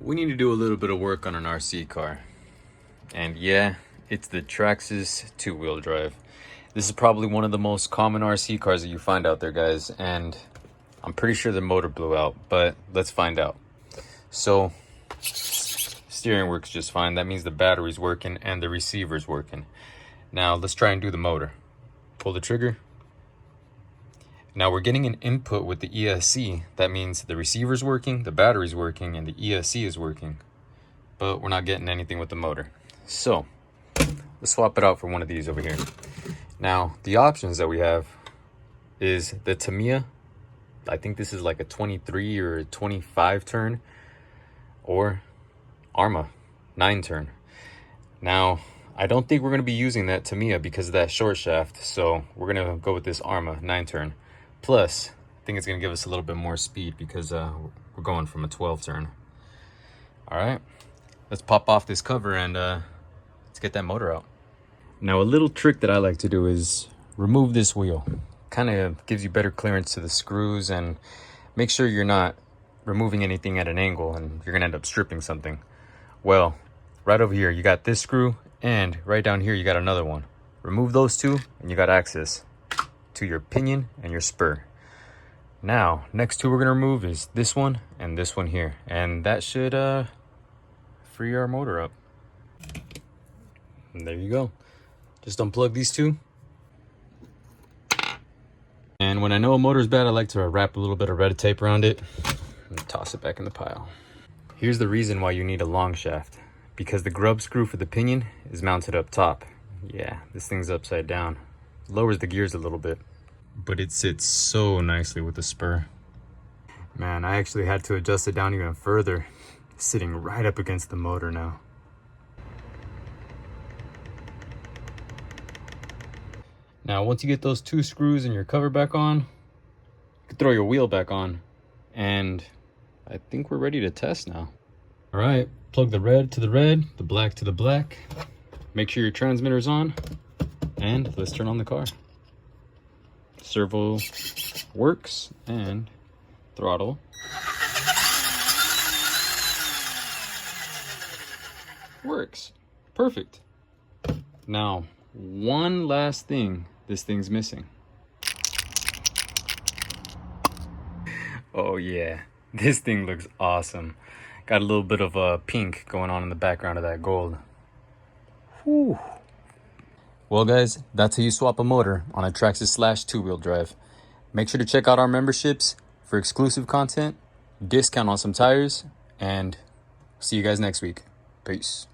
We need to do a little bit of work on an RC car. And yeah, it's the Traxxas two-wheel drive. This is probably one of the most common RC cars that you find out there, guys. And I'm pretty sure the motor blew out, but let's find out. So, steering works just fine. That means the battery's working and the receiver's working. Now, let's try and do the motor. Pull the trigger. Now we're getting an input with the ESC. That means the receiver's working, the battery's working, and the ESC is working. But we're not getting anything with the motor. So, let's swap it out for one of these over here. Now, the options that we have is the Tamiya. I think this is like a 23 or a 25 turn. Or Arma, 9 turn. Now, I don't think we're going to be using that Tamiya because of that short shaft. So, we're going to go with this Arma, 9 turn. Plus, I think it's going to give us a little bit more speed because we're going from a 12 turn. All right, let's pop off this cover and let's get that motor out. Now, a little trick that I like to do is remove this wheel. Kind of gives you better clearance to the screws and make sure you're not removing anything at an angle and you're going to end up stripping something. Well, right over here, you got this screw, and right down here, you got another one. Remove those two and you got access to your pinion and your spur. Now, next two we're gonna remove is this one and this one here, and that should free our motor up. And there you go. Just unplug these two. And when I know a motor is bad, I like to wrap a little bit of red tape around it and toss it back in the pile. Here's the reason why you need a long shaft, because the grub screw for the pinion is mounted up top. Yeah, this thing's upside down. Lowers the gears a little bit, but it sits so nicely with the spur. Man, I actually had to adjust it down even further. It's sitting right up against the motor now. Now, once you get those two screws and your cover back on, you can throw your wheel back on, and I think we're ready to test now. All right, plug the red to the red, the black to the black. Make sure your transmitter's on. And let's turn on the car. Servo works and throttle. Works. Perfect. Now, one last thing this thing's missing. Oh yeah, this thing looks awesome. Got a little bit of pink going on in the background of that gold. Whew. Well guys, that's how you swap a motor on a Traxxas Slash two-wheel drive. Make sure to check out our memberships for exclusive content, discount on some tires, and see you guys next week. Peace.